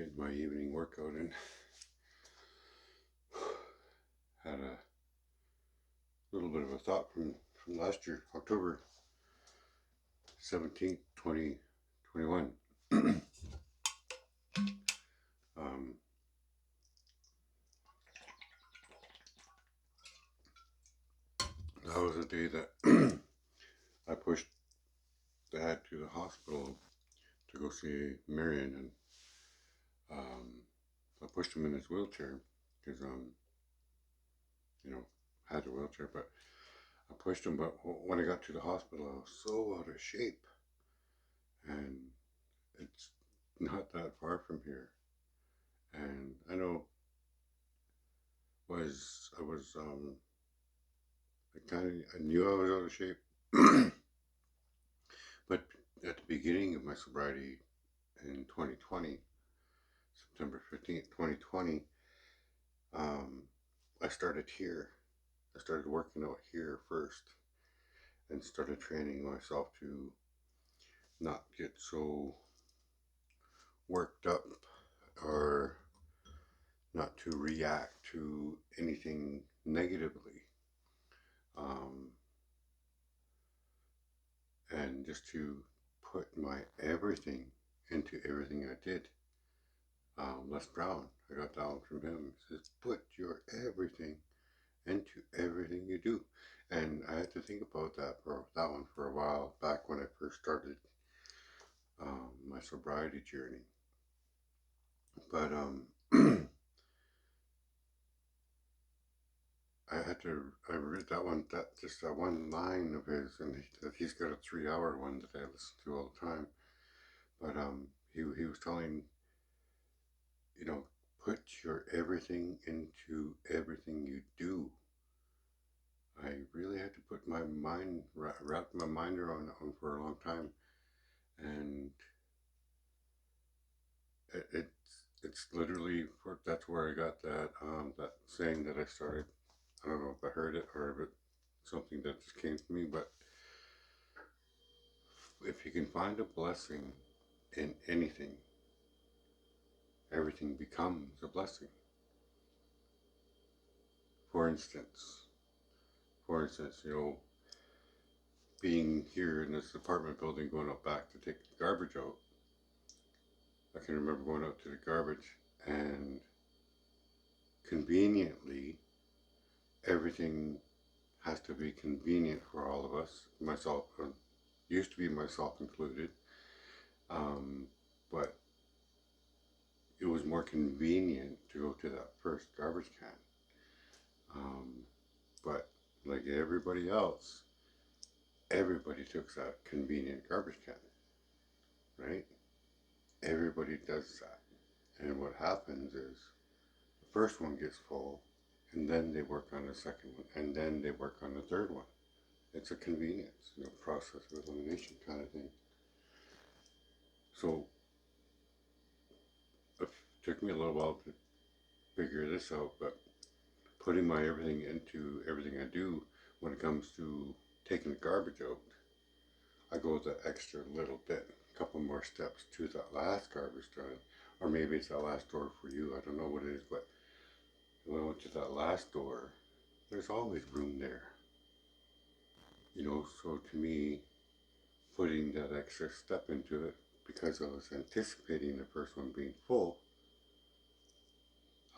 Getting my evening workout in. Had a little bit of a thought from last year, October 17th, 2021. um, that was the day that I pushed Dad to the hospital to go see Marion, and I pushed him in his wheelchair because had a wheelchair, but I pushed him. But when I got to the hospital, I was so out of shape, and it's not that far from here. And I know I was I knew I was out of shape, but at the beginning of my sobriety in 2020, September 15th, 2020, I started here. I started working out here first and started training myself to not get so worked up or not to react to anything negatively. And just to put my everything into everything I did. Les Brown, I got down from him. He says, put your everything into everything you do. And I had to think about that one for a while back when I first started my sobriety journey. But I read that one line of his, and he's got a 3-hour one that I listen to all the time. But he was telling, put your everything into everything you do. I really had to put my mind, wrap my mind around that one for a long time. And it's literally, that's where I got that saying that I started. I don't know if I heard it or if it's something that just came to me, but if you can find a blessing in anything, everything becomes a blessing. For instance, being here in this apartment building, going up back to take the garbage out, I can remember going out to the garbage, and conveniently, everything has to be convenient for all of us, myself, used to be myself included, but it was more convenient to go to that first garbage can. But like everybody else, everybody took that convenient garbage can, right? Everybody does that. And what happens is the first one gets full, and then they work on the second one, and then they work on the third one. It's a convenience, process of elimination kind of thing. So it took me a little while to figure this out, but putting my everything into everything I do when it comes to taking the garbage out, I go the extra little bit, a couple more steps to that last garbage done, or maybe it's that last door for you, I don't know what it is, but when I went to that last door, there's always room there. So to me, putting that extra step into it, because I was anticipating the first one being full,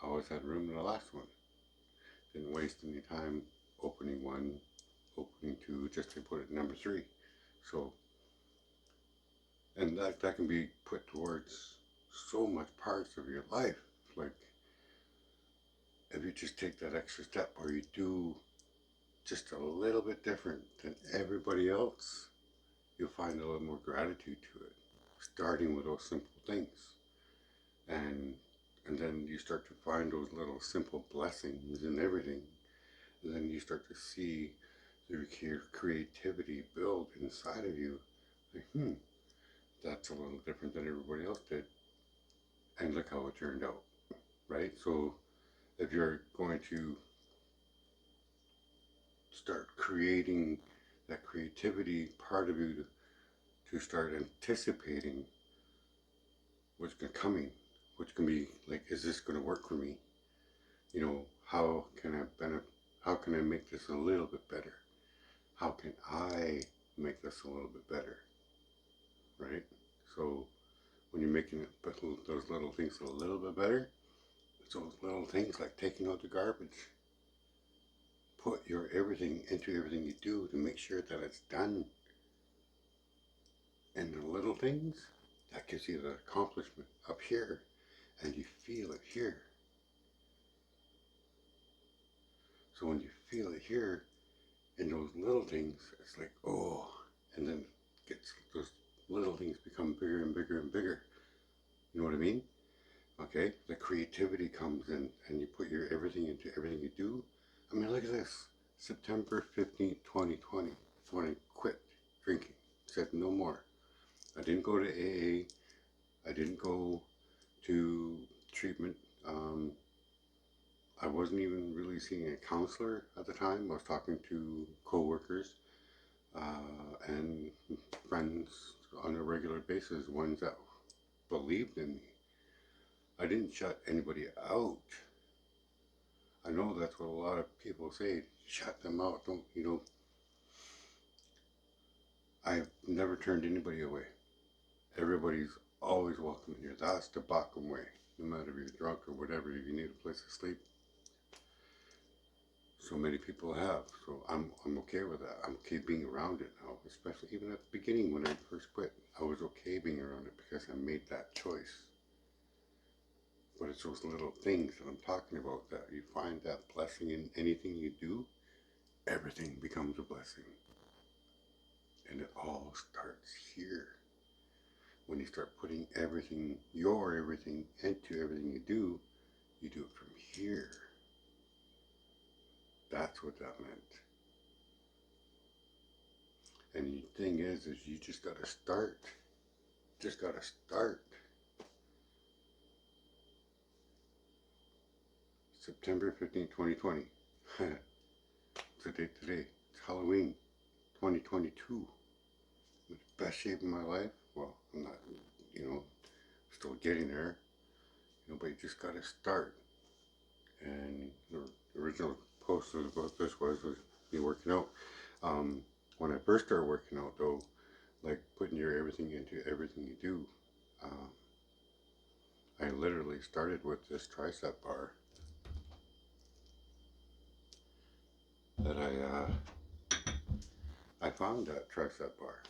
I always had room in the last one. Didn't waste any time opening one, opening two, just to put it number 3. So, and that can be put towards so much parts of your life. Like, if you just take that extra step, or you do just a little bit different than everybody else, you'll find a little more gratitude to it, starting with those simple things. And then you start to find those little simple blessings in everything. And then you start to see your creativity build inside of you. Like, that's a little different than everybody else did. And look how it turned out, right? So if you're going to start creating that creativity part of you to start anticipating what's coming, which can be like, is this going to work for me? You know, how can I make this a little bit better? How can I make this a little bit better? Right? So when you're making it, those little things a little bit better, it's those little things like taking out the garbage. Put your everything into everything you do to make sure that it's done. And the little things, that gives you the accomplishment up here, and you feel it here. So when you feel it here in those little things, it's like, oh, and then those little things become bigger and bigger and bigger. You know what I mean? Okay, the creativity comes in, and you put your everything into everything you do. I mean, look at this. September 15th, 2020, when I quit drinking. Said no more. I didn't go to AA. I didn't go to treatment. I wasn't even really seeing a counselor at the time. I was talking to coworkers and friends on a regular basis, ones that believed in me. I didn't shut anybody out. I know that's what a lot of people say. Shut them out. Don't, you know. I've never turned anybody away. Everybody's always welcome here. That's the Bacham way. No matter if you're drunk or whatever, if you need a place to sleep. So many people have. So I'm okay with that. I'm okay being around it now. Especially even at the beginning when I first quit. I was okay being around it because I made that choice. But it's those little things that I'm talking about, that you find that blessing in anything you do, everything becomes a blessing. And it all starts here. When you start putting everything, your everything, into everything you do it from here. That's what that meant. And the thing is you just gotta start. Just gotta start. September 15th, 2020. It's the date today. It's Halloween 2022. In the best shape of my life. Well, I'm not, still getting there. But you just gotta start. And the original post about this was me working out. When I first started working out, though, like putting your everything into everything you do, I literally started with this tricep bar that I found that tricep bar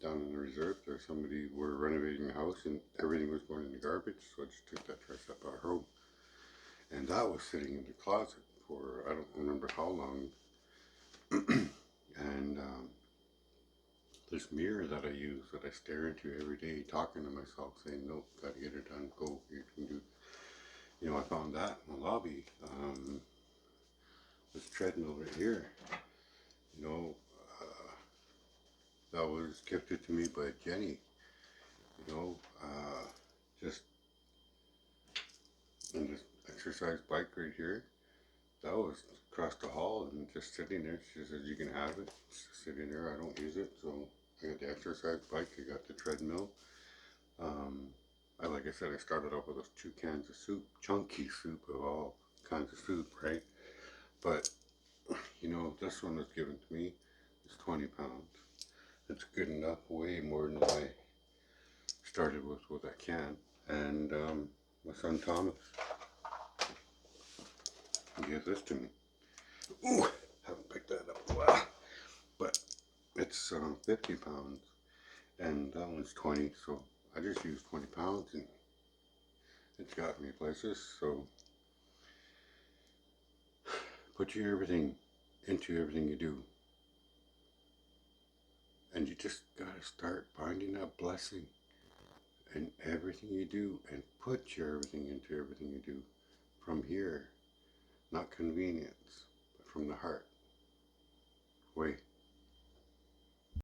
down in the reserve. There's somebody, were renovating the house and everything was going in the garbage, so I just took that tricep bar home. And that was sitting in the closet for, I don't remember how long. And this mirror that I use, that I stare into every day, talking to myself, saying, nope, gotta get it done, go, you can do. I found that in the lobby. This treadmill right here, you know, that was gifted to me by Jenny, just, and this exercise bike right here, that was across the hall and just sitting there. She says, you can have it. It's just sitting there. I don't use it. So I got the exercise bike. I got the treadmill. Like I said, I started off with those 2 cans of soup, chunky soup of all kinds of soup, right? But, this one was given to me. It's 20 pounds. It's good enough, way more than I started with that can. And my son Thomas, he gave this to me. Ooh, haven't picked that up in a while. But it's 50 pounds, and that one's 20, so I just used 20 pounds, and it's got me places. So put your everything into everything you do. And you just gotta start finding that blessing in everything you do, and put your everything into everything you do from here. Not convenience, but from the heart. Way.